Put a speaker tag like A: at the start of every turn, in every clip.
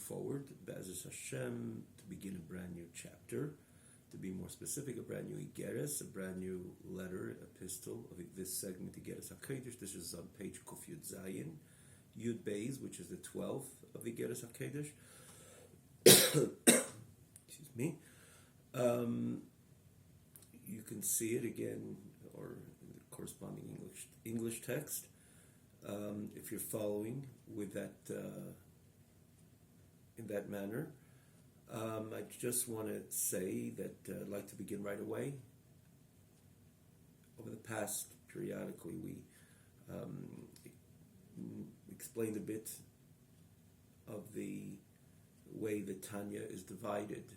A: forward, Be'ezus Hashem, to begin a brand new chapter. To be more specific, a brand new Igeres, a brand new letter, epistle of this segment, Igeres HaKodesh. This is on page Kuf Yud Zayin, Yud Beis, which is the 12th of the Igeres HaKodesh. Excuse me. You can see it again, or in the corresponding English text, if you're following with that in that manner. I just want to say that I'd like to begin right away. Over the past, periodically, we explained a bit of the way that Tanya is divided,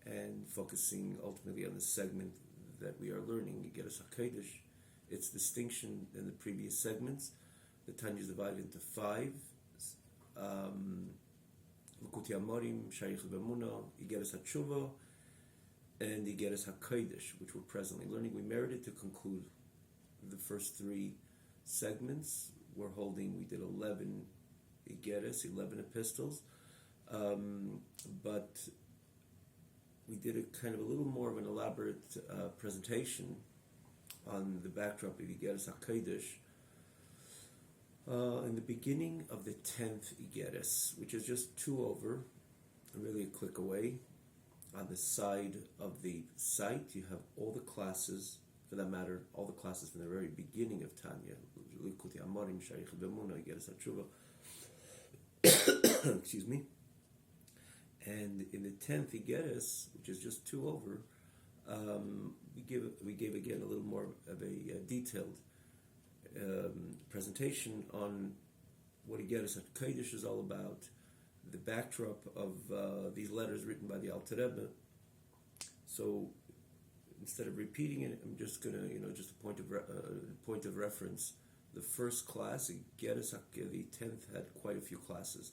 A: and focusing ultimately on the segment that we are learning, Igeres HaKodesh, its distinction in the previous segments. The Tanya is divided into 5. L'kuti Amorim, Shaykh B'Emuna, Igeres HaTshuva, and Igeres HaKodesh, which we're presently learning. We merited to conclude the first 3 segments. We did 11 Igeres, 11 epistles, but we did a kind of a little more of an elaborate presentation on the backdrop of Igeres HaKodesh in the beginning of the 10th Igeres, which is just 2 over, really a click away. On the side of the site, you have all the classes, for that matter, all the classes from the very beginning of Tanya, L'kuti Amorim, Shaykh B'Emuna, Igeres HaTshuva. Excuse me. And in the 10th Igeres, which is just 2 over, we gave again a little more of a detailed presentation on what Igeres HaKodesh is all about, the backdrop of these letters written by the Alter Rebbe. So instead of repeating it, I'm just going to, just a point of reference. The first class, Igeres the 10th had quite a few classes.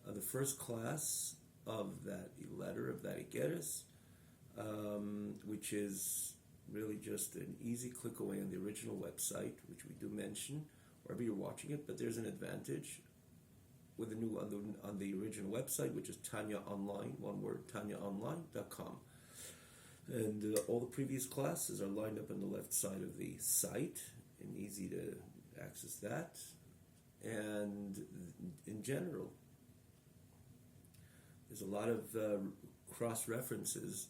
A: The first class of that letter, of that Igeres, which is really just an easy click away on the original website, which we do mention wherever you're watching it, but there's an advantage with on the original website, which is Tanya Online, one word, tanyaonline.com. And all the previous classes are lined up on the left side of the site, and easy to access that. And in general, there's a lot of cross references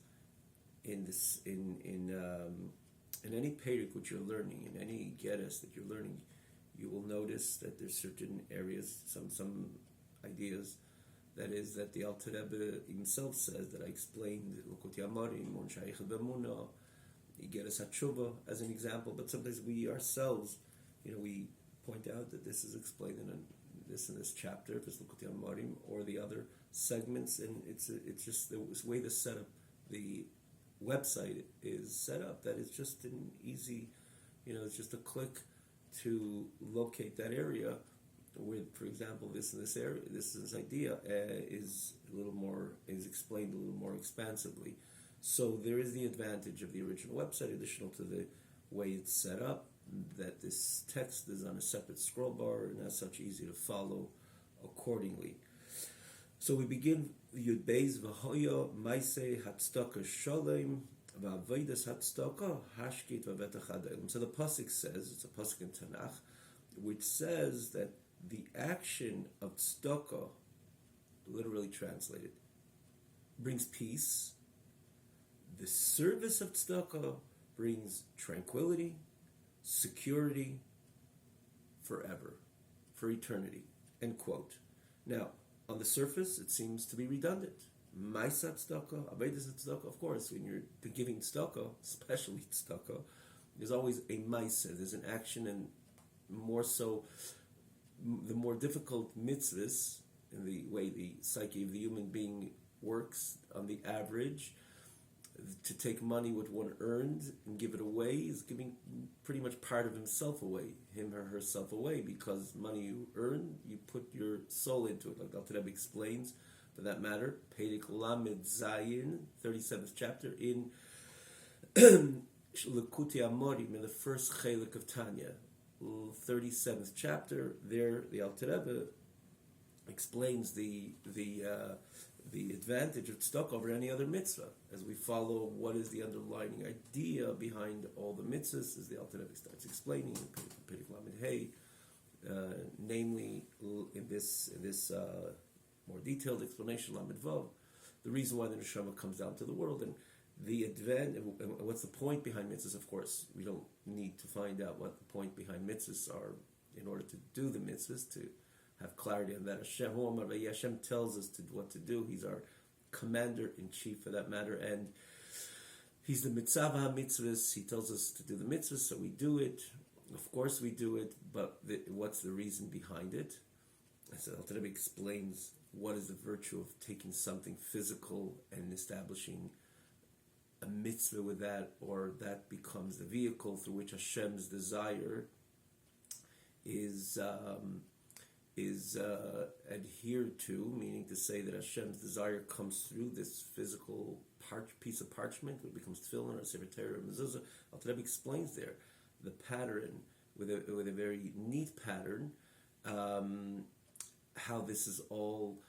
A: in this in any Perek which you're learning, in any Geras that you're learning. You will notice that there's certain areas, some ideas, that is that the Alter Rebbe himself says, that I explained L'kuti Amorim, Mon Shaykh B'Emuna, Igeres HaTshuva as an example. But sometimes we ourselves, we point out that this is explained in this chapter, if it's L'kuti Amorim, or the other segments, and it's just the way the setup, the website is set up, that it's just an easy, it's just a click to locate that area where, for example, this area, this idea is explained a little more expansively. So there is the advantage of the original website, additional to the way it's set up, that this text is on a separate scroll bar and as such easy to follow accordingly. So we begin Yud Beis v'hoya Maaseh Tzedakah Shalom v'Avodas Tzedakah Hashkit v'Vetach Adayim. So the pasuk says, it's a pasuk in Tanakh, which says that the action of tzedakah, literally translated, brings peace. The service of tzedakah brings tranquility, security, forever, for eternity. End quote. Now, on the surface, it seems to be redundant. Maaseh tzedakah, avodas tzedakah. Of course, when you're giving tzedakah, especially tzedakah, there's always a maaseh. There's an action, and more so, the more difficult mitzvahs, in the way the psyche of the human being works on the average, to take money what one earned and give it away is giving pretty much part of himself away, him or herself away, because money you earn, you put your soul into it, like Alter Rebbe explains, for that matter, Perek Lamed Zayin, 37th chapter, in L'kuti Amorim, in the first Chelik of Tanya, 37th chapter. There, the Alter Rebbe explains the advantage of tzedakah over any other mitzvah. As we follow what is the underlying idea behind all the mitzvahs, as the Alter Rebbe starts explaining in Perek Lamed Hey, namely in this more detailed explanation, Lamed Vav, the reason why the neshama comes down to the world, and the advantage, and what's the point behind mitzvahs. Of course, we don't need to find out what the point behind mitzvahs are in order to do the mitzvahs, to have clarity on that. Hashem tells us what to do. He's our commander-in-chief for that matter, and he's the mitzvah ha-mitzvahs. He tells us to do the mitzvahs, so we do it. Of course we do it, but what's the reason behind it? So Alter Rebbe explains what is the virtue of taking something physical and establishing a mitzvah with that, or that becomes the vehicle through which Hashem's desire is adhered to, meaning to say that Hashem's desire comes through this physical piece of parchment, which becomes tefillin or sefer Torah or mezuzah. Alter Rebbe explains there the pattern with a very neat pattern, how this is all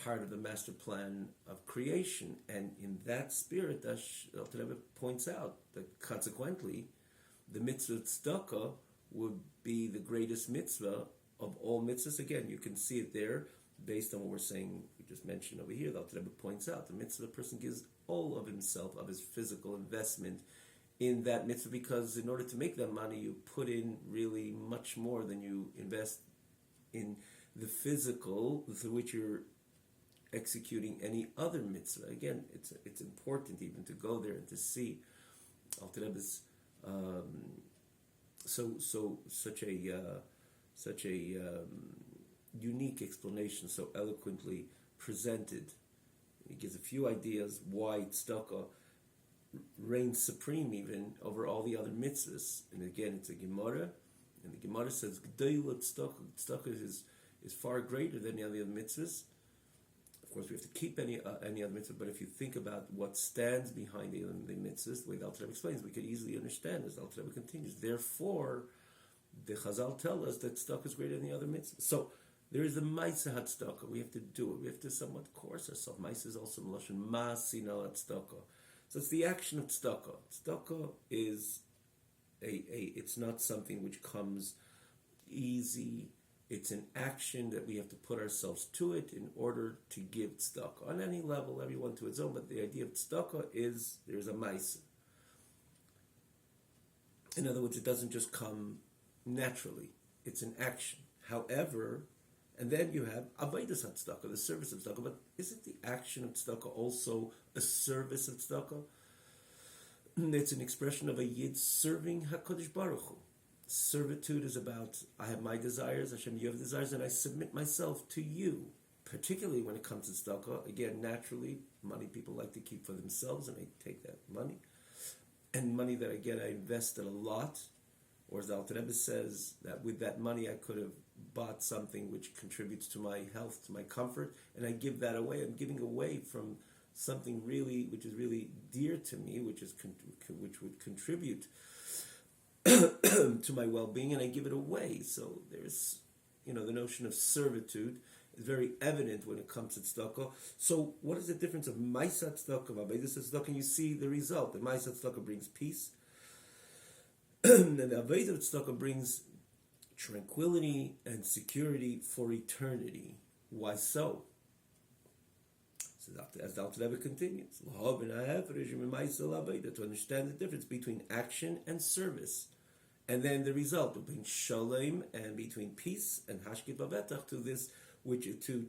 A: part of the master plan of creation, and in that spirit, Alter Rebbe points out that consequently, the mitzvah tzedakah would be the greatest mitzvah of all mitzvahs. Again, you can see it there based on what we're saying. We just mentioned over here. The Alter Rebbe points out the mitzvah, the person gives all of himself, of his physical investment in that mitzvah, because in order to make that money, you put in really much more than you invest in the physical through which you're executing any other mitzvah. Again, it's important even to go there and to see Alter Rebbe's such a unique explanation, so eloquently presented. He gives a few ideas why tzedakah reigns supreme even over all the other mitzvahs. And again, it's a Gemara, and the Gemara says G'dayla tzedakah is far greater than any other mitzvahs. Of course, we have to keep any other mitzvah, but if you think about what stands behind the mitzvahs, the way the Alter Rebbe explains, we could easily understand as the Alter Rebbe continues. Therefore, the Chazal tell us that tzedakah is greater than the other mitzvahs. So there is the ma'aseh tzedakah. We have to do it. We have to somewhat coerce ourselves. Ma'aseh is also melashon ma'asina tzedakah. So it's the action of tzedakah. Tzedakah is it's not something which comes easy. It's an action that we have to put ourselves to it in order to give tzedakah. On any level, everyone to his own, but the idea of tzedakah is there's a ma'aseh. In other words, it doesn't just come naturally. It's an action. However, and then you have avodas tzedakah, the service of tzedakah. But isn't the action of tzedakah also a service of tzedakah? It's an expression of a yid serving HaKadosh Baruch Hu. Servitude is about, I have my desires, Hashem, you have desires, and I submit myself to you. Particularly when it comes to tzedakah, again, naturally, money people like to keep for themselves, and I take that money. And money that I get, I invested a lot. Or as the Alter Rebbe says, that with that money I could have bought something which contributes to my health, to my comfort, and I give that away. I'm giving away from something which is really dear to me, which would contribute to my well-being, and I give it away. So there's, the notion of servitude is very evident when it comes to tzedakah. So what is the difference of ma'aseh tzedakah, of avodas tzedakah? And you see the result. The ma'aseh tzedakah brings peace, and the avodah tzedakah brings tranquility and security for eternity. Why so? As the Alter Rebbe continues, to understand the difference between action and service, and then the result between shalom and between peace and hashkit bavetach, to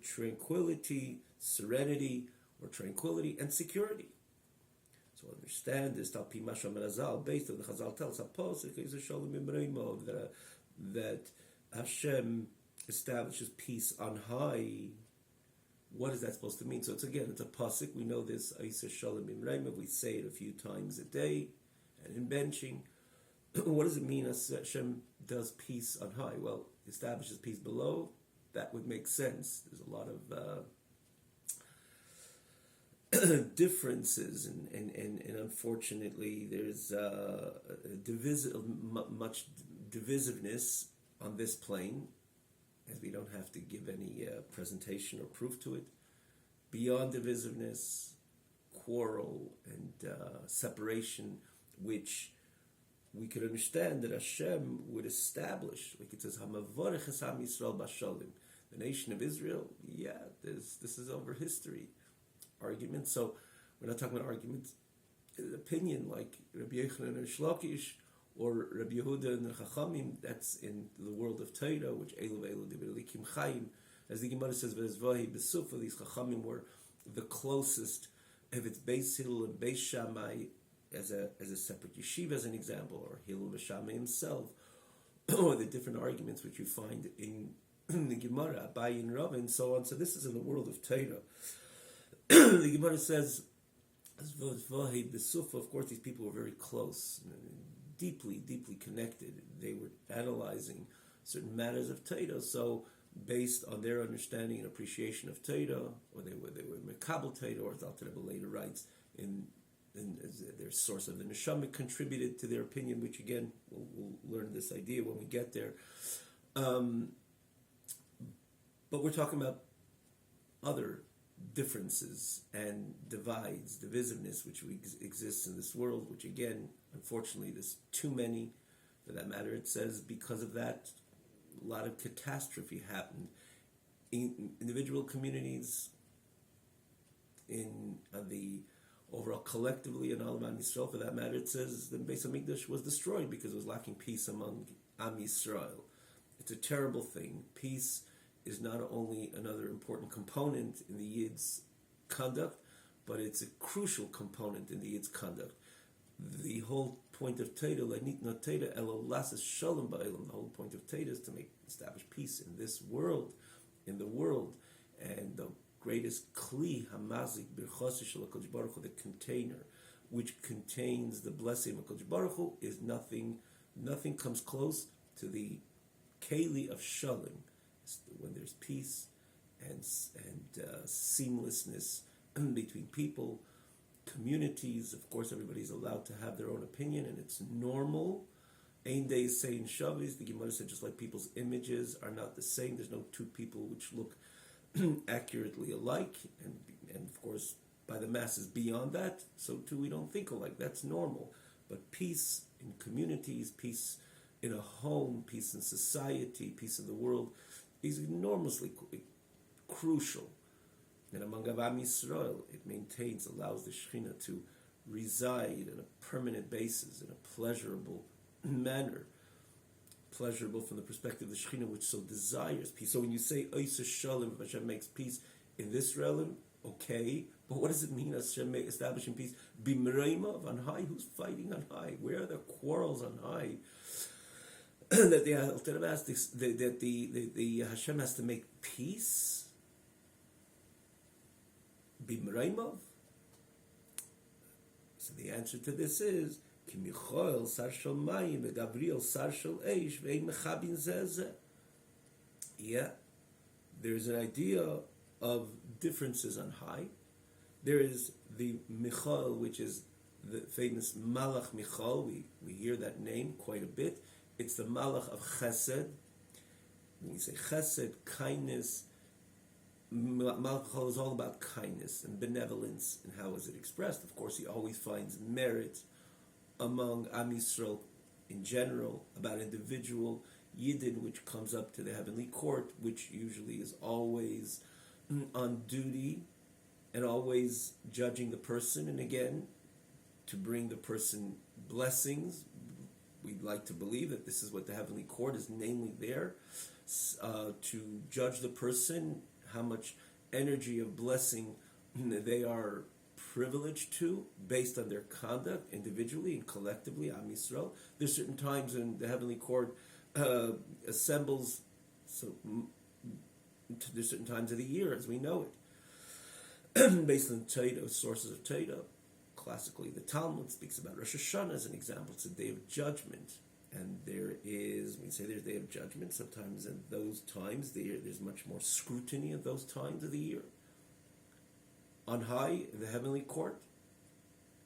A: tranquility, serenity, or tranquility and security. So understand this talpi mashal merazal, based on the Chazal tells that Hashem establishes peace on high. What is that supposed to mean? So it's a pasuk. We know this. We say it a few times a day, and in benching. What does it mean as Hashem does peace on high? Well, establishes peace below. That would make sense. There's a lot of differences, and unfortunately, there's much divisiveness on this plane. as we don't have to give any presentation or proof to it, beyond divisiveness, quarrel, and separation, which we could understand that Hashem would establish, like it says, Hamavorech es Am Yisrael b'Shalom, the nation of Israel. Yeah, this is over history, arguments. So we're not talking about arguments. Opinion like Rabbi Yochanan and Shlokish, or Rabbi Yehuda and the Chachamim. That's in the world of Torah, which Elu Divrei Elikim Chaim, as the Gemara says, V'ezvahi B'sufa. These Chachamim were the closest. If it's Beis Hillel and Beis Shammai as a separate yeshiva, as an example, or Hillel B'Shammai himself, or the different arguments which you find in the Gemara, Abaye and Rav, and so on. So this is in the world of Torah. The Gemara says, of course, these people were very close, deeply connected. They were analyzing certain matters of Torah. So, based on their understanding and appreciation of Torah, or they were Mekabel Torah, or as Alter Rebbe later writes, in their source of the neshama contributed to their opinion, which again we'll learn this idea when we get there. But we're talking about other differences and divides, divisiveness, which exists in this world, which again, unfortunately, there's too many. For that matter, it says because of that, a lot of catastrophe happened in individual communities, in the overall collectively in Al Yisrael. For that matter, it says the Beis Hamikdash was destroyed because it was lacking peace among Am Yisrael. It's a terrible thing. Peace is not only another important component in the Yid's conduct, but it's a crucial component in the Yid's conduct. The whole point of Torah, the whole point of Torah is to establish peace in this world, in the world, and the greatest kli hamazik birchasi shel HaKadosh Baruch Hu, the container which contains the blessing of HaKadosh Baruch Hu, is nothing comes close to the keli of shalom. When there's peace and seamlessness between people, communities. Of course, everybody's allowed to have their own opinion, and it's normal. Ein day saying shavis. The Gemara said just like people's images are not the same. There's no two people which look accurately alike, and of course, by the masses beyond that, so too we don't think alike. That's normal. But peace in communities, peace in a home, peace in society, peace in the world is enormously crucial. And among Am Yisrael, it allows the Shekhinah to reside on a permanent basis in a pleasurable manner. Pleasurable from the perspective of the Shekhinah, which so desires peace. So when you say Oisa Shalom, Hashem makes peace in this realm, okay, but what does it mean Hashem establishing peace? Bimreima, on high, who's fighting on high? Where are the quarrels on high? That the Hashem has to make peace. Bimreimov. So the answer to this is Kimichoel Sarshal Mayim Gabriel Sarshal Eish Vein Mechabin Zeze. Yeah, there's an idea of differences on high. There is the Michal, which is the famous Malach Michal. We hear that name quite a bit. It's the Malach of Chesed. When we say Chesed, kindness, Malach is all about kindness and benevolence, and how is it expressed? Of course, he always finds merit among Am Yisrael in general, about individual Yidden, which comes up to the heavenly court, which usually is always on duty and always judging the person, and again, to bring the person blessings. We'd like to believe that this is what the heavenly court is namely there, to judge the person, how much energy of blessing they are privileged to, based on their conduct, individually and collectively, Am Yisrael. There's certain times when the heavenly court assembles, so there's certain times of the year, as we know it, based on Torah, sources of Torah. Classically, the Talmud speaks about Rosh Hashanah as an example. It's a day of judgment. And there is, when we say there's a day of judgment, sometimes in those times, there's much more scrutiny of those times of the year. On high, in the heavenly court,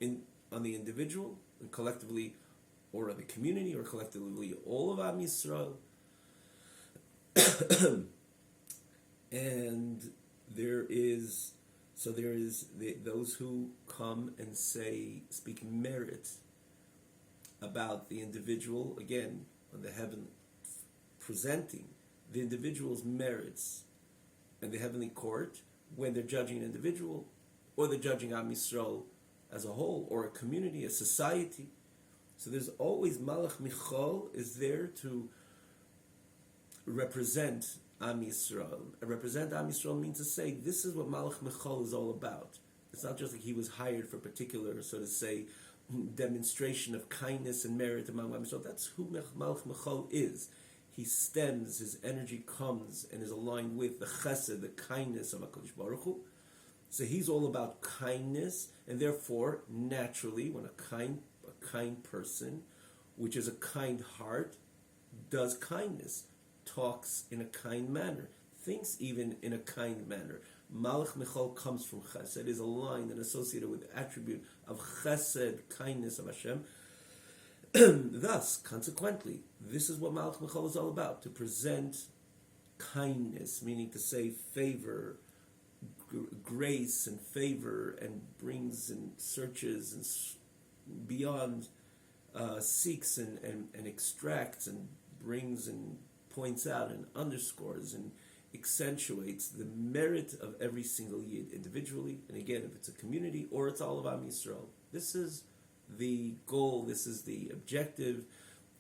A: on the individual, and collectively, or on the community, or collectively, all of Am Yisrael. And there is those who come and speak merit about the individual, again, on the heaven, presenting the individual's merits in the heavenly court when they're judging an individual, or they're judging Am Yisrael as a whole, or a community, a society. So there's always Malach Michal is there to represent Am Yisrael. Represent Am Yisrael means to say, this is what Malach Michal is all about. It's not just like he was hired for a particular, so to say, demonstration of kindness and merit among Am Yisrael. That's who Malach Michal is. He stems, his energy comes and is aligned with the chesed, the kindness of HaKadosh Baruch Hu. So he's all about kindness, and therefore, naturally, when a kind person, which is a kind heart, does kindness, talks in a kind manner, thinks even in a kind manner. Malach Michal comes from chesed, is aligned and associated with the attribute of chesed, kindness of Hashem. Thus, consequently, this is what Malach Michal is all about, to present kindness, meaning to say favor, grace and favor, and brings and searches and beyond, seeks and extracts and brings and points out and underscores and accentuates the merit of every single Yid individually, and again, if it's a community or it's all of Am Yisrael. This is the goal, this is the objective,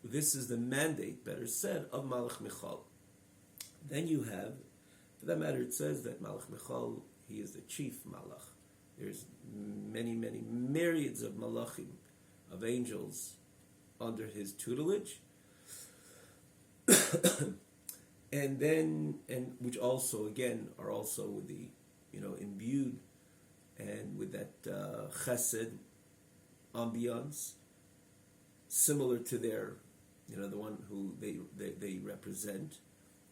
A: this is the mandate, better said, of Malach Michal. Then you have, for that matter, it says that Malach Michal, he is the chief Malach. There's many, many myriads of Malachim, of angels, under his tutelage. and which also, again, are also with the, imbued and with that chesed ambiance, similar to their, the one who they represent.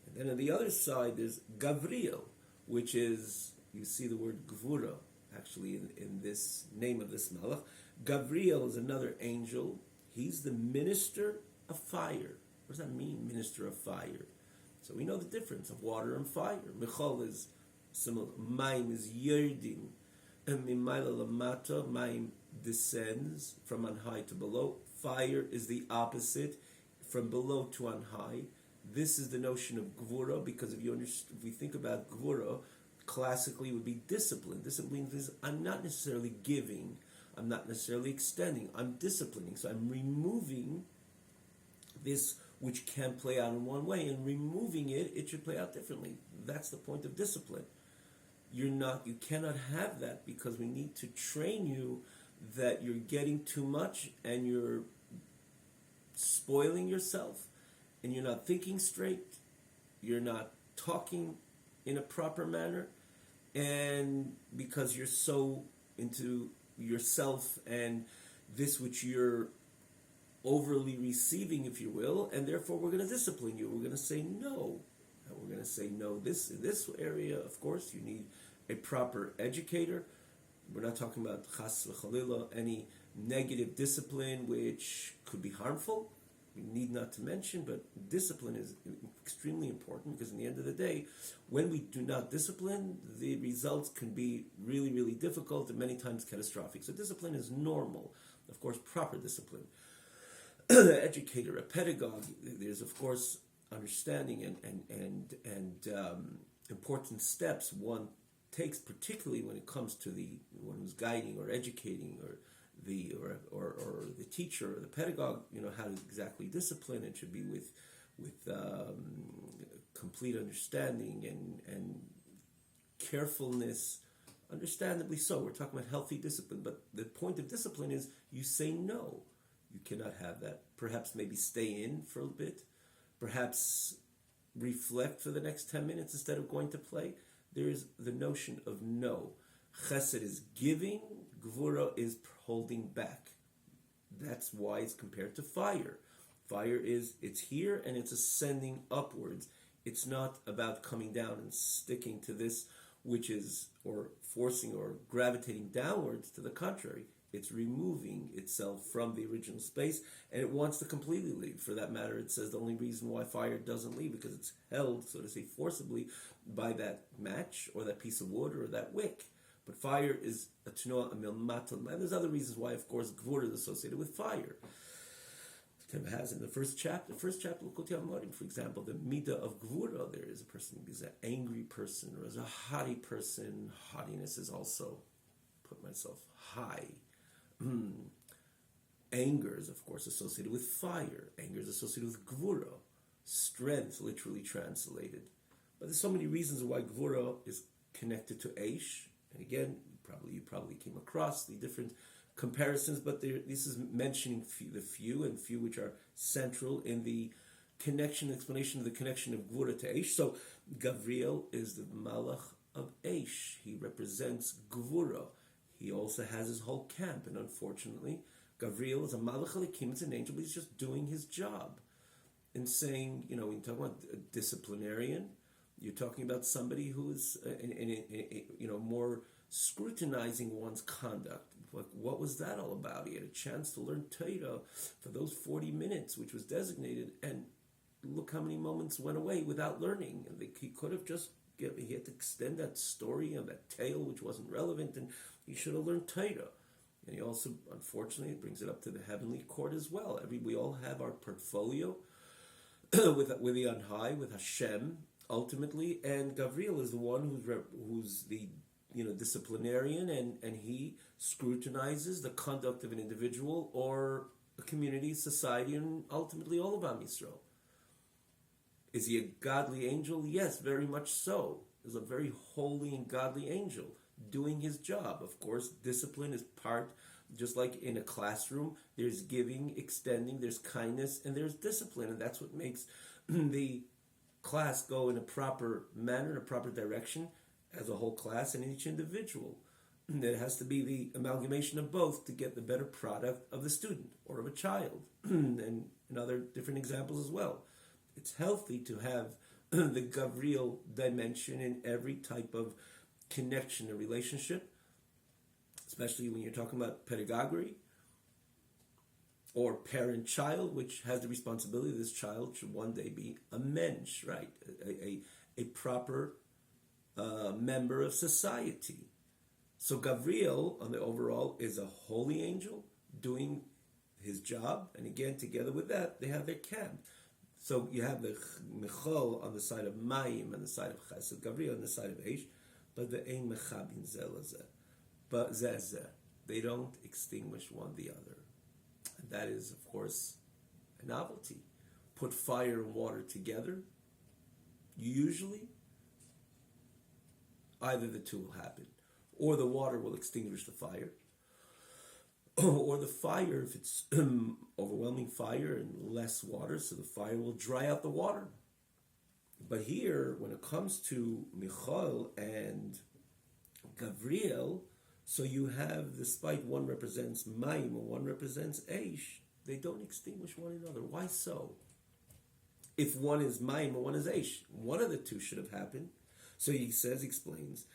A: And then on the other side, there's Gavriel, which is, you see the word Gvura, actually, in this name of this Malach. Gavriel is another angel. He's the minister of fire. What does that mean, minister of fire? So we know the difference of water and fire. Michal is similar. Maim is yerdin. Mimayla lamata, maim descends from on high to below. Fire is the opposite, from below to on high. This is the notion of gvura, because if we think about gvura, classically it would be discipline. Discipline is I'm not necessarily giving, I'm not necessarily extending, I'm disciplining. So I'm removing this which can play out in one way, and removing it should play out differently. That's the point of discipline. You cannot have that, because we need to train you that you're getting too much and you're spoiling yourself, and you're not thinking straight, you're not talking in a proper manner, and because you're so into yourself and this which you're overly receiving, if you will, and therefore we're going to discipline you. We're going to say no. And we're going to say no. In this area, of course, you need a proper educator. We're not talking about chas v'chalila, any negative discipline which could be harmful. We need not to mention, but discipline is extremely important, because in the end of the day, when we do not discipline, the results can be really, really difficult and many times catastrophic. So discipline is normal. Of course, proper discipline. Educator, a pedagogue, there's of course understanding and important steps one takes, particularly when it comes to the one who's guiding or educating, or the teacher or the pedagogue, how to exactly discipline. It should be with complete understanding and carefulness, understandably so. We're talking about healthy discipline, but the point of discipline is you say no. You cannot have that. Perhaps maybe stay in for a bit. Perhaps reflect for the next 10 minutes instead of going to play. There is the notion of no. Chesed is giving. Gvura is holding back. That's why it's compared to fire. Fire is, it's here and it's ascending upwards. It's not about coming down and sticking to this, which is, or forcing or gravitating downwards. To the contrary, It's removing itself from the original space, and it wants to completely leave. For that matter, it says the only reason why fire doesn't leave because it's held, so to say, forcibly by that match or that piece of wood or that wick. But fire is a tnoa, a milmaton. And there's other reasons why, of course, gvura is associated with fire. Has in the first chapter, Likutei Amarim, for example, the midah of gvura. There is a person who is an angry person or is a haughty person. Haughtiness is also put myself high. Anger is, of course, associated with fire. Anger is associated with gvura, strength, literally translated. But there's so many reasons why gvura is connected to eish. And again, you probably came across the different comparisons, but this is mentioning the few which are central in the explanation of the connection of gvura to eish. So Gavriel is the malach of eish. He represents gvura. He also has his whole camp, and unfortunately, Gavriel is a malach alikim, it's an angel, but he's just doing his job. And saying, when you talk about a disciplinarian, you're talking about somebody who is, more scrutinizing one's conduct. Like, what was that all about? He had a chance to learn Torah for those 40 minutes, which was designated, and look how many moments went away without learning. And he could have just, he had to extend that story of that tale, which wasn't relevant, and he should have learned Torah. And he also, unfortunately, brings it up to the heavenly court as well. We all have our portfolio with the on high, with Hashem, ultimately, and Gavriel is the one who's the disciplinarian, and he scrutinizes the conduct of an individual or a community, society, and ultimately all of Am Yisrael. Is he a godly angel? Yes, very much so. He's a very holy and godly angel doing his job. Of course, discipline is part, just like in a classroom, there's giving, extending, there's kindness, and there's discipline, and that's what makes the class go in a proper manner, in a proper direction, as a whole class and each individual. It has to be the amalgamation of both to get the better product of the student or of a child, and other different examples as well. It's healthy to have the Gavriel dimension in every type of connection and relationship, especially when you're talking about pedagogy or parent-child, which has the responsibility this child should one day be a mensch, right? A proper member of society. So Gavriel, on the overall, is a holy angel doing his job, and again, together with that, they have their camp. So you have the Michal on the side of Mayim, on the side of Chesed, Gavriel on the side of Eish, but the Ein Mechabin Zelazeh. But Zezeh, they don't extinguish one the other. And that is, of course, a novelty. Put fire and water together, usually, either the two will happen. Or the water will extinguish the fire. Or the fire, if it's overwhelming fire and less water, so the fire will dry out the water. But here, when it comes to Michal and Gavriel, so you have, despite one represents Mayim and one represents Eish, they don't extinguish one another. Why so? If one is Mayim and one is Eish, one of the two should have happened. So he explains,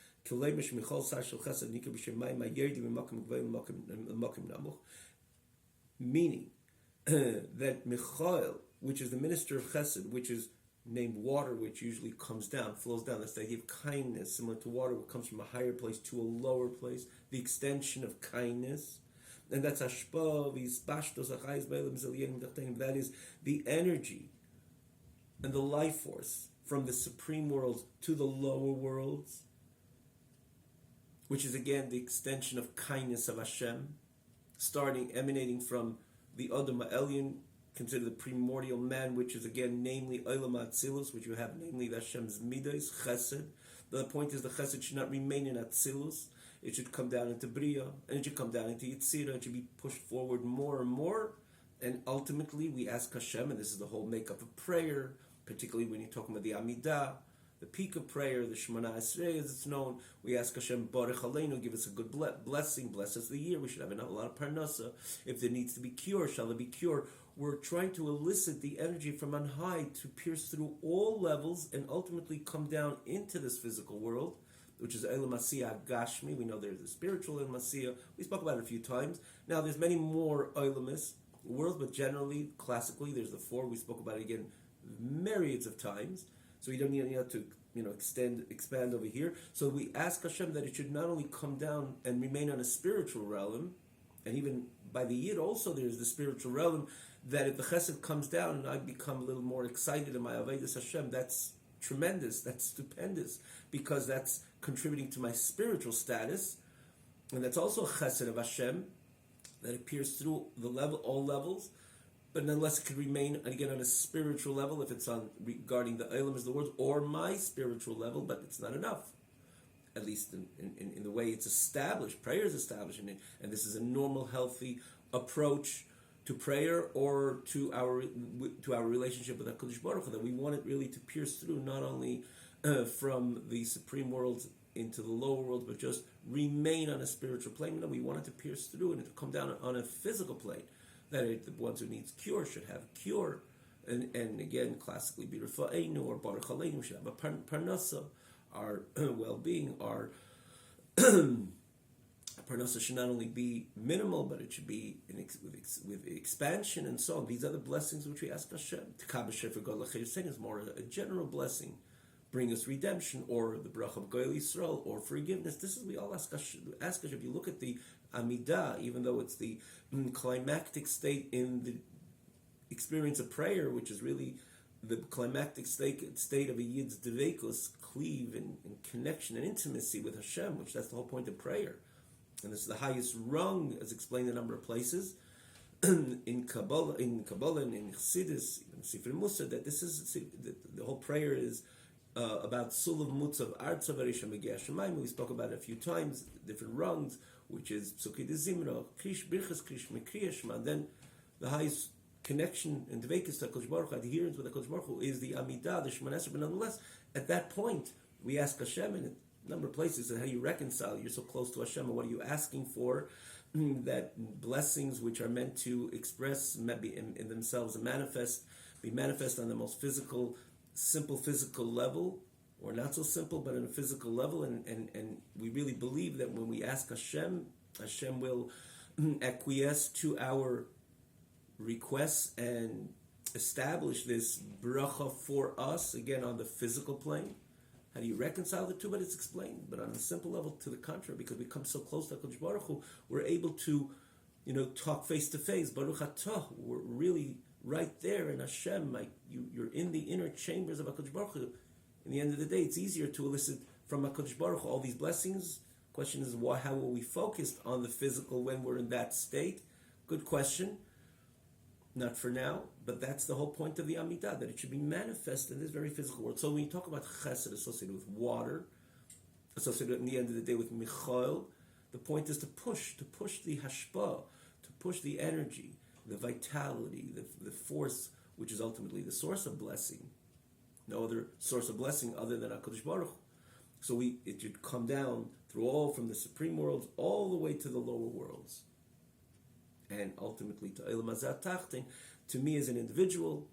A: meaning that Michael, which is the minister of Chesed, which is named water, which usually comes down, flows down. That's the idea of kindness, similar to water, which comes from a higher place to a lower place, the extension of kindness. And that's Ashpa, that is the energy and the life force from the supreme worlds to the lower worlds, which is again the extension of kindness of Hashem, emanating from the Adam Ha'elyon, considered the primordial man, which is again namely Olam Atzilus, which you have namely the Hashem's Midas, Chesed. The point is the Chesed should not remain in Atzilus, it should come down into Bria, and it should come down into Yitzira, it should be pushed forward more and more, and ultimately we ask Hashem, and this is the whole makeup of prayer, particularly when you're talking about the Amidah, the peak of prayer, the Shemona Esrei as it's known, we ask Hashem, Baruch Aleinu, give us a good blessing, bless us the year, we should have a lot of parnasa. If there needs to be cure, shall there be cure? We're trying to elicit the energy from on high to pierce through all levels and ultimately come down into this physical world which is Elam Asiyah Gashmi. We know there's a spiritual Elam Asiyah. We spoke about it a few times. Now, there's many more Elamis worlds, but generally, classically, there's the four. We spoke about it again myriads of times. So we don't need to expand over here. So we ask Hashem that it should not only come down and remain on a spiritual realm, and even by the Yid also there's the spiritual realm, that if the Chesed comes down and I become a little more excited in my Avodas Hashem, that's tremendous, that's stupendous, because that's contributing to my spiritual status, and that's also a Chesed of Hashem that appears through the level, all levels. But nonetheless, it could remain again on a spiritual level if it's on regarding the Eilam as the words, or my spiritual level, but it's not enough. At least in the way it's established, prayer is established in it, and this is a normal, healthy approach to prayer or to our relationship with HaKadosh Baruch Hu, that we want it really to pierce through not only from the supreme worlds into the lower world, but just remain on a spiritual plane. No, we want it to pierce through and to come down on a physical plane. That the ones who needs cure should have a cure, and again, classically, be Rafa'enu or Baruch Aleinu should have a parnasa. Our well-being, our parnasa should not only be minimal, but it should be with expansion and so on. These are the blessings which we ask Hashem. T'kabel shefer God l'chayr saying is more a general blessing, bring us redemption, or the bracha of Goyal Yisrael, or forgiveness. This is we all ask Hashem. If you look at the Amidah, even though it's the climactic state in the experience of prayer, which is really the climactic state of a Yid's deveikus, cleave and connection and intimacy with Hashem, which that's the whole point of prayer. And this is the highest rung, as explained in a number of places, in Kabbalah and in Chassidus, in Sifrei Musa, that this is the whole prayer is about Sulav Mutzav Artzav Arisha Megia Shemayim. We spoke about it a few times, different rungs, which is Psukei de Zimra, Krish Birchas Krish Mekriya Shema. Then the highest connection and Dveikis to HaKadosh Baruch Hu, adherence with HaKadosh Baruch Hu, is the Amidah, the Shemona Esrei. But nonetheless, at that point, we ask Hashem in a number of places, how do you reconcile? You're so close to Hashem, and what are you asking for? That blessings which are meant to express maybe in themselves and be manifest on the most simple physical level, or not so simple, but on a physical level, and we really believe that when we ask Hashem, Hashem will acquiesce to our requests and establish this bracha for us, again, on the physical plane. How do you reconcile the two? But it's explained. But on a simple level, to the contrary, because we come so close to HaKadosh Baruch Hu, we're able to, talk face to face. Baruch Atah, we're really right there in Hashem. You're in the inner chambers of HaKadosh Baruch Hu. In the end of the day, it's easier to elicit from HaKadosh Baruch Hu all these blessings. Question is, how are we focused on the physical when we're in that state? Good question. Not for now, but that's the whole point of the Amidah, that it should be manifest in this very physical world. So when you talk about chesed associated with water, associated in the end of the day with Michael, the point is to push the hashpah, to push the energy, the vitality, the force, which is ultimately the source of blessing. No other source of blessing other than HaKadosh Baruch Hu. So it should come down from the supreme worlds all the way to the lower worlds. And ultimately to Eilam Hazeh Tachtin, to me as an individual,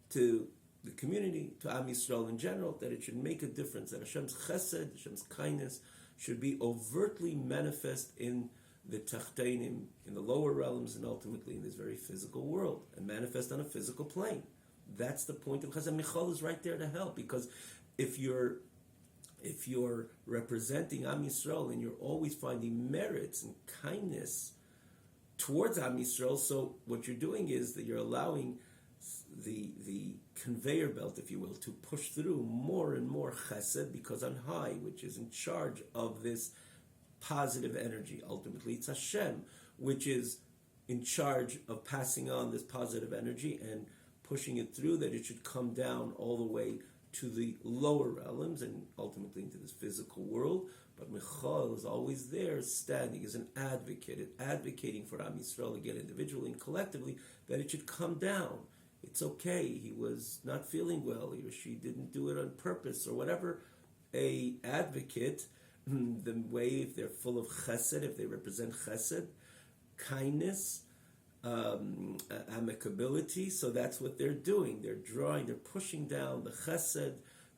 A: to the community, to Am Yisrael in general, that it should make a difference, that Hashem's chesed, Hashem's kindness should be overtly manifest in the Tachtainim, in the lower realms, and ultimately in this very physical world, and manifest on a physical plane. That's the point of Chesed. Michal is right there to help, because if you're representing Am Yisrael and you're always finding merits and kindness towards Am Yisrael, so what you're doing is that you're allowing the conveyor belt, if you will, to push through more and more chesed, because on high, which is in charge of this positive energy, ultimately it's Hashem, which is in charge of passing on this positive energy and pushing it through, that it should come down all the way to the lower realms and ultimately into this physical world. But Michal is always there, standing as an advocate, advocating for Am Yisrael, again, individually and collectively, that it should come down. It's okay, he was not feeling well, he or she didn't do it on purpose, or whatever. A advocate, the way, if they're full of chesed, if they represent chesed, kindness, amicability, so that's what they're doing. They're pushing down the chesed,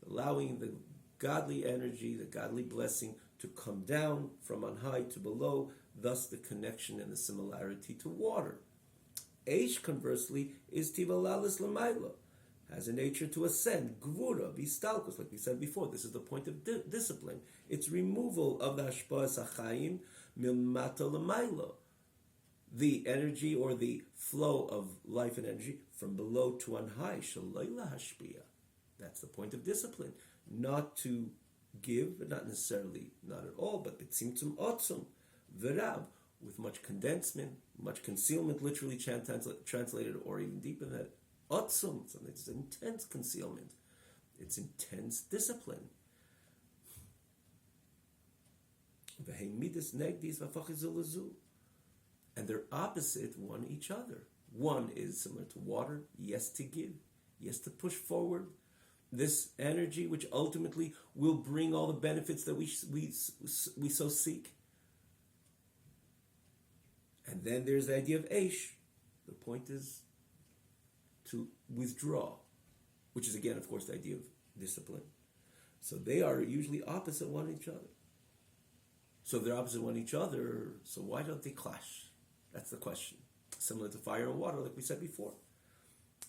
A: allowing the godly energy, the godly blessing to come down from on high to below, thus the connection and the similarity to water. Eish, conversely, is tivalalis l'mayla, has a nature to ascend, gvura, vistalkus, like we said before. This is the point of discipline. It's removal of the hashpa'as hachayim milmata l'mayla, the energy or the flow of life and energy from below to on high. Shalayla hashpia. That's the point of discipline. Not to give, but not necessarily, not at all, but b'tzimtzum otzum, v'rab, with much condensement, much concealment, literally translated, or even deeper than that, otzum, something that's intense concealment. It's intense discipline. V'heimidus negdis v'fachizu. And they're opposite one each other. One is similar to water, yes to give, yes to push forward. This energy, which ultimately will bring all the benefits that we so seek. And then there's the idea of Eish. The point is to withdraw, which is again, of course, the idea of discipline. So they are usually opposite one each other. So if they're opposite one each other, so why don't they clash? That's the question. Similar to fire and water, like we said before.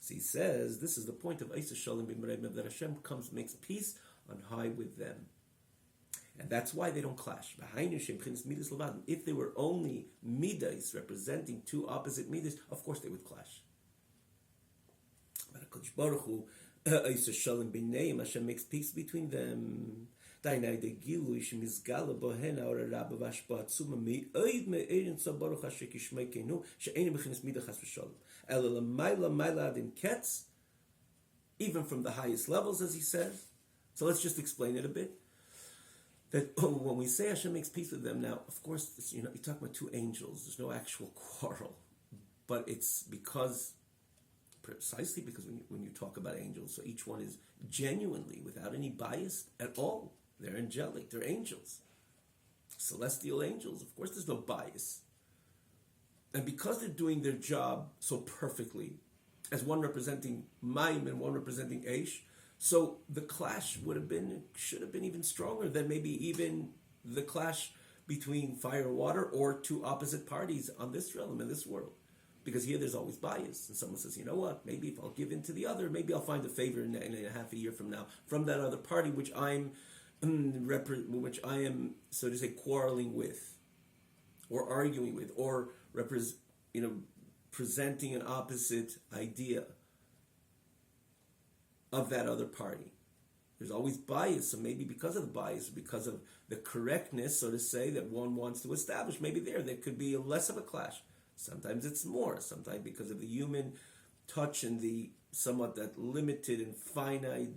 A: So he says, this is the point of Eisa Shalom B'Mereim, that Hashem comes, makes peace on high with them. And that's why they don't clash. If they were only midas representing two opposite midas, of course they would clash. But HaKadosh Baruch Hu, Eisa Shalom B'Neim, Hashem makes peace between them. And that's even from the highest levels, as he says. So let's just explain it a bit. That when we say Hashem makes peace with them, now, of course, you're talking about two angels. There's no actual quarrel. But it's precisely because when you talk about angels, so each one is genuinely, without any bias at all. They're angelic, they're angels. Celestial angels, of course there's no bias. And because they're doing their job so perfectly, as one representing Maim and one representing Eish, so the clash should have been even stronger than maybe even the clash between fire and water or two opposite parties on this realm, in this world. Because here there's always bias. And someone says, you know what, maybe if I'll give in to the other, maybe I'll find a favor in a half a year from now from that other party which I am, so to say, quarreling with, or arguing with, or presenting an opposite idea of that other party. There's always bias, so maybe because of the bias, because of the correctness, so to say, that one wants to establish, maybe there could be less of a clash. Sometimes it's more. Sometimes because of the human touch and the somewhat that limited and finite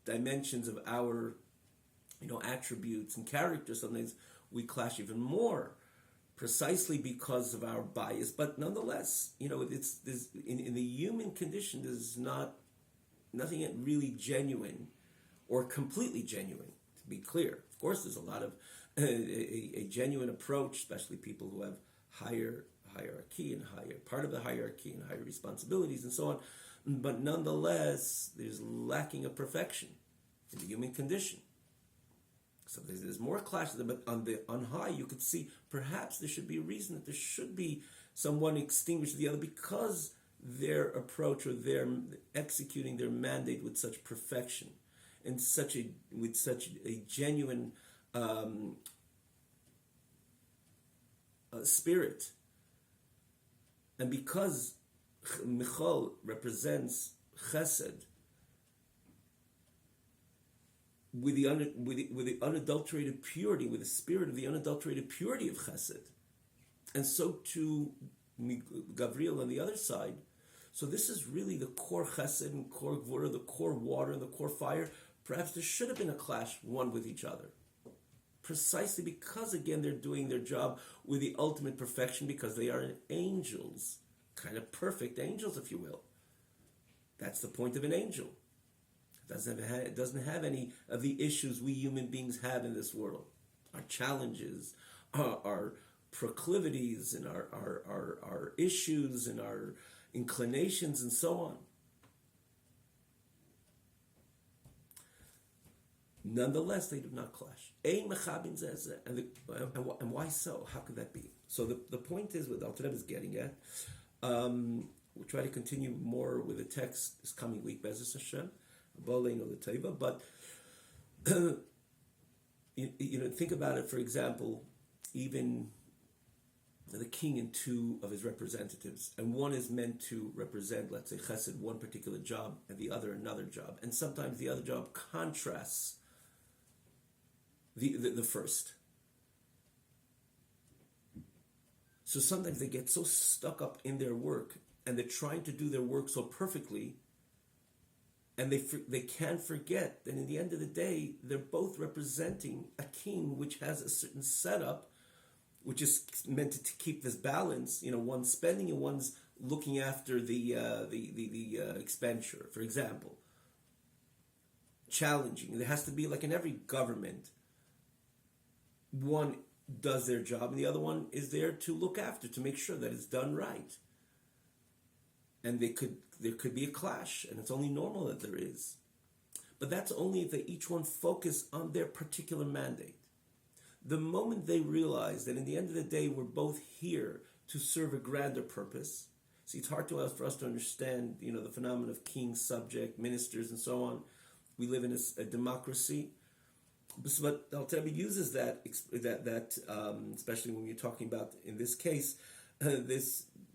A: dimensions of our attributes and characters, sometimes we clash even more, precisely because of our bias. But nonetheless, it's in the human condition, there's nothing yet really genuine or completely genuine, to be clear. Of course, there's a lot of a genuine approach, especially people who have higher hierarchy and higher part of the hierarchy and higher responsibilities and so on. But nonetheless, there's lacking of perfection in the human condition. So there's more clashes, but on high you could see perhaps there should be a reason that there should be someone extinguish the other because their approach or their executing their mandate with such perfection and with such a genuine spirit, and because Michal represents Chesed, with the unadulterated purity, with the spirit of the unadulterated purity of Chesed, and so too Gavriel on the other side. So this is really the core Chesed and core Gvura, the core water and the core fire. Perhaps there should have been a clash one with each other, precisely because again they're doing their job with the ultimate perfection, because they are angels, kind of perfect angels, if you will. That's the point of an angel. It doesn't have any of the issues we human beings have in this world. Our challenges, our proclivities, and our issues, and our inclinations, and so on. Nonetheless, they do not clash. And why so? How could that be? So the point is, what Alter Rebbe is getting at, we'll try to continue more with the text this coming week, Be'ezus Hashem, but think about it. For example, even the king and two of his representatives, and one is meant to represent, let's say, chesed, one particular job, and the other another job, and sometimes the other job contrasts the first. So sometimes they get so stuck up in their work, and they're trying to do their work so perfectly, and they can't forget that in the end of the day, they're both representing a king which has a certain setup, which is meant to keep this balance. One's spending and one's looking after the expenditure. For example, challenging. There has to be, like in every government, one does their job and the other one is there to look after, to make sure that it's done right. And there could be a clash, and it's only normal that there is. But that's only if they each one focus on their particular mandate. The moment they realize that in the end of the day, we're both here to serve a grander purpose. See, it's hard for us to understand, the phenomenon of king, subject, ministers, and so on. We live in a democracy. But Alter Rebbe uses that, especially when you're talking about, in this case,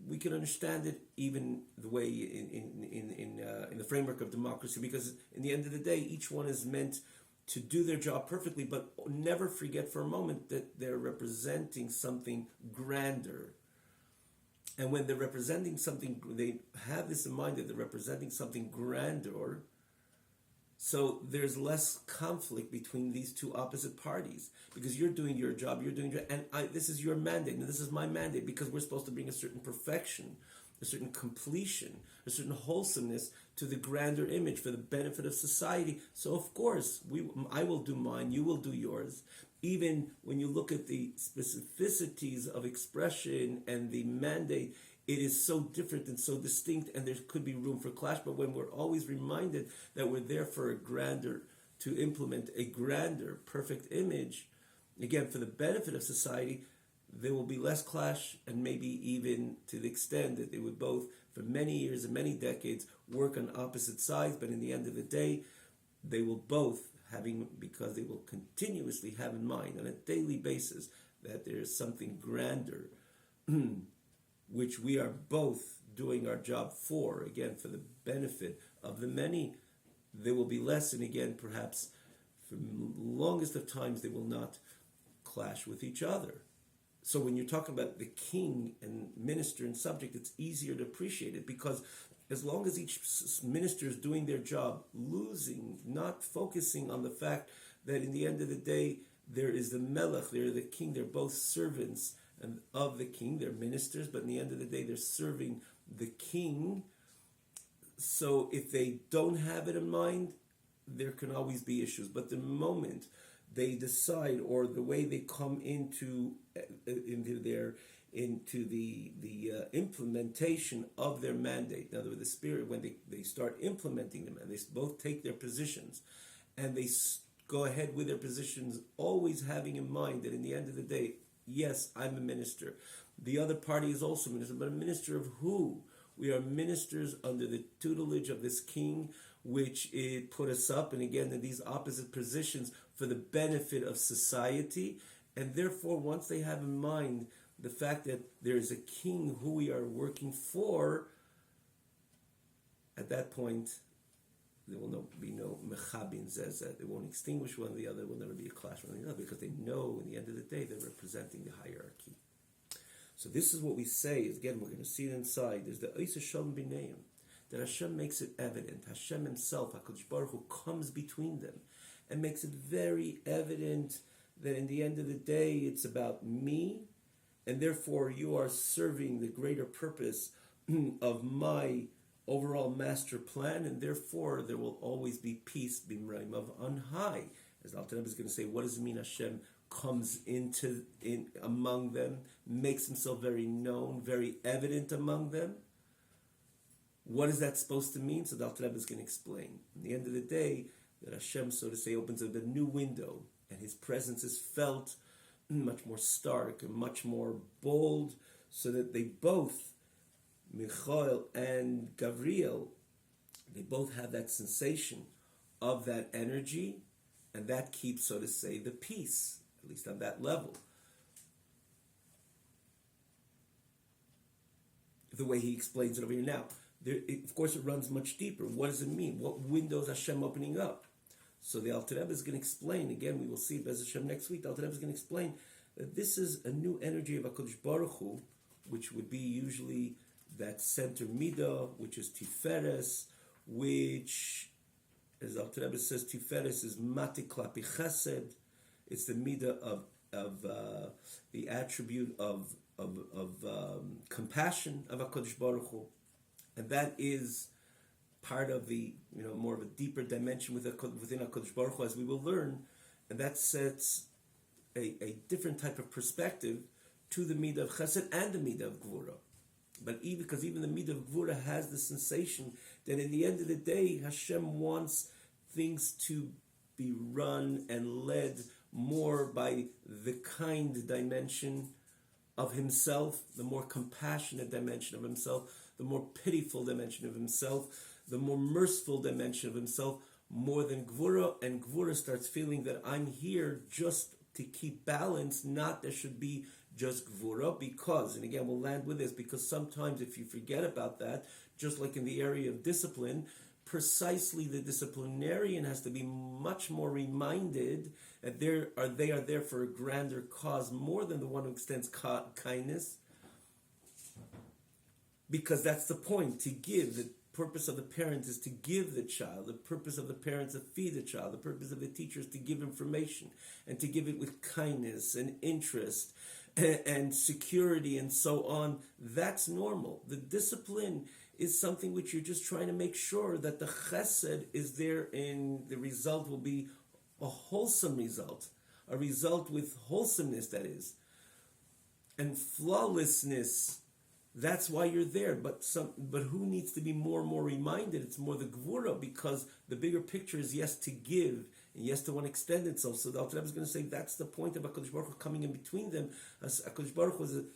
A: we can understand it even the way in the framework of democracy, because in the end of the day, each one is meant to do their job perfectly, but never forget for a moment that they're representing something grander. And when they're representing something, they have this in mind that they're representing something grander. So there's less conflict between these two opposite parties, because you're doing your job, and this is your mandate, and this is my mandate, because we're supposed to bring a certain perfection, a certain completion, a certain wholesomeness to the grander image for the benefit of society. So of course, I will do mine, you will do yours. Even when you look at the specificities of expression and the mandate, it is so different and so distinct, and there could be room for clash. But when we're always reminded that we're there for to implement a grander, perfect image, again, for the benefit of society, there will be less clash, and maybe even to the extent that they would both, for many years and many decades, work on opposite sides. But in the end of the day, they will both, because they will continuously have in mind on a daily basis that there is something grander which we are both doing our job for, again, for the benefit of the many. There will be less, and again, perhaps for the longest of times, they will not clash with each other. So when you're talking about the king and minister and subject, it's easier to appreciate it, because as long as each minister is doing their job, not focusing on the fact that in the end of the day, there is the melech, they're the king, they're both servants and of the king, they're ministers, but in the end of the day, they're serving the king. So if they don't have it in mind, there can always be issues. But the moment they decide, or the way they come into the implementation of their mandate, in other words, the spirit, when they start implementing them, and they both take their positions, and they go ahead with their positions, always having in mind that in the end of the day, yes, I'm a minister. The other party is also a minister, but a minister of who? We are ministers under the tutelage of this king, which it put us up, and again, in these opposite positions for the benefit of society. And therefore, once they have in mind the fact that there is a king who we are working for, at that point, there will be no mechabin zezet. They won't extinguish one or the other. There will never be a clash with one or the other, because they know in the end of the day they're representing the hierarchy. So this is what we say. Again, we're going to see it inside. There's the Ois Hashem B'neim, that Hashem makes it evident. Hashem himself, HaKadosh Baruch Hu, comes between them and makes it very evident that in the end of the day it's about me, and therefore you are serving the greater purpose of my overall master plan, and therefore there will always be peace, bimraim, of on high. As Alter Rebbe is going to say, what does it mean Hashem comes in among them, makes himself very known, very evident among them? What is that supposed to mean? So the Alter Rebbe is going to explain. At the end of the day, that Hashem, so to say, opens up a new window, and His presence is felt much more stark and much more bold, so that they both, Michael and Gabriel, they both have that sensation of that energy, and that keeps, so to say, the peace, at least on that level. The way he explains it over here now. Of course, it runs much deeper. What does it mean? What window is Hashem opening up? So the Alter Rebbe is going to explain, again, we will see Bez Hashem next week, the Alter Rebbe is going to explain that this is a new energy of HaKadosh Baruch Hu, which would be usually that center midah, which is Tiferes, which, as Alter Rebbe says, Tiferes is Mati Klapi Chesed. It's the midah of the attribute of compassion of HaKadosh Baruch Hu. And that is part of the, more of a deeper dimension within HaKadosh Baruch Hu, as we will learn, and that sets a different type of perspective to the midah of Chesed and the midah of Gvura. But because even the midah of Gvura has the sensation that in the end of the day, Hashem wants things to be run and led more by the kind dimension of Himself, the more compassionate dimension of Himself, the more pitiful dimension of Himself, the more merciful dimension of Himself, more than Gvura. And Gvura starts feeling that I'm here just to keep balance, not there should be just Gvura, because, and again we'll land with this, because sometimes if you forget about that, just like in the area of discipline, precisely the disciplinarian has to be much more reminded that they are there for a grander cause more than the one who extends kindness, because that's the point, to give. The purpose of the parent is to give the child. The purpose of the parents is to feed the child. The purpose of the teacher is to give information and to give it with kindness and interest and security and so on. That's normal. The discipline is something which you're just trying to make sure that the chesed is there, and the result will be a wholesome result, a result with wholesomeness, that is, and flawlessness. That's why you're there. But who needs to be more and more reminded? It's more the Gvura, because the bigger picture is yes to give and yes to want to extend itself. So the Alter Rebbe is going to say that's the point of HaKadosh Baruch Hu coming in between them. As HaKadosh Baruch Hu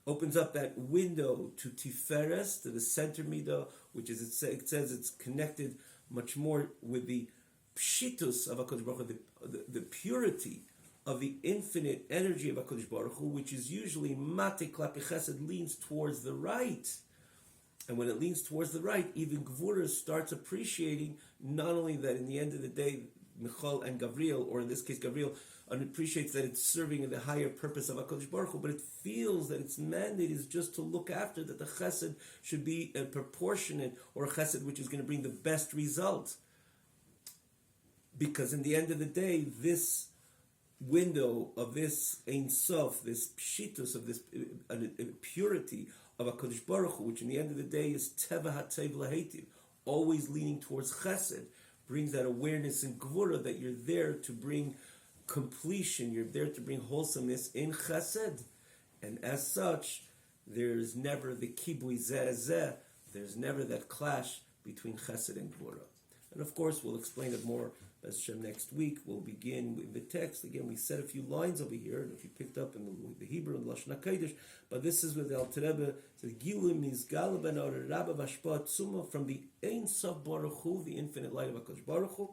A: opens up that window to Tiferes, to the center midah, which is, it says it's connected much more with the pshitus of HaKadosh Baruch Hu, the purity of the infinite energy of HaKadosh Baruch Hu, which is usually Mate Klapi Chesed, leans towards the right. And when it leans towards the right, even Gvura starts appreciating not only that in the end of the day, Michal and Gabriel, or in this case Gabriel, appreciates that it's serving in the higher purpose of HaKadosh Baruch Hu, but it feels that its mandate is just to look after that the chesed should be a proportionate, or a chesed which is going to bring the best result. Because in the end of the day, this window of this Ein Sof, this pshitus, of this purity of HaKadosh Baruch Hu, which in the end of the day is Teva HaTev Lahetiv, always leaning towards chesed, brings that awareness in Gvura that you're there to bring completion, you're there to bring wholesomeness in chesed. And as such, there's never the kibui zeh, there's never that clash between chesed and Gvura. And of course, we'll explain it more as Hashem next week. We'll begin with the text. Again, we said a few lines over here, and if you picked up in the Hebrew and Lashon HaKodesh, but this is with the Alter Rebbe says, Gilu mizgal ben or Rabba vashpa tzuma, from the Ein Sof Baruch Hu, the infinite light of HaKadosh Baruch Hu,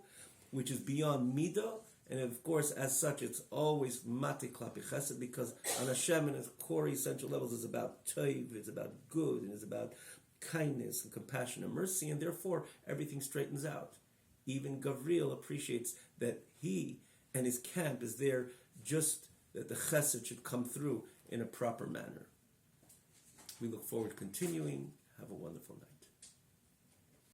A: which is beyond midah, and of course, as such, it's always mate klapi chesed, because on Hashem and its core essential levels is about toiv, it's about good, and it's about kindness and compassion and mercy, and therefore everything straightens out. Even Gabriel appreciates that he and his camp is there just that the chesed should come through in a proper manner. We look forward to continuing. Have a wonderful night.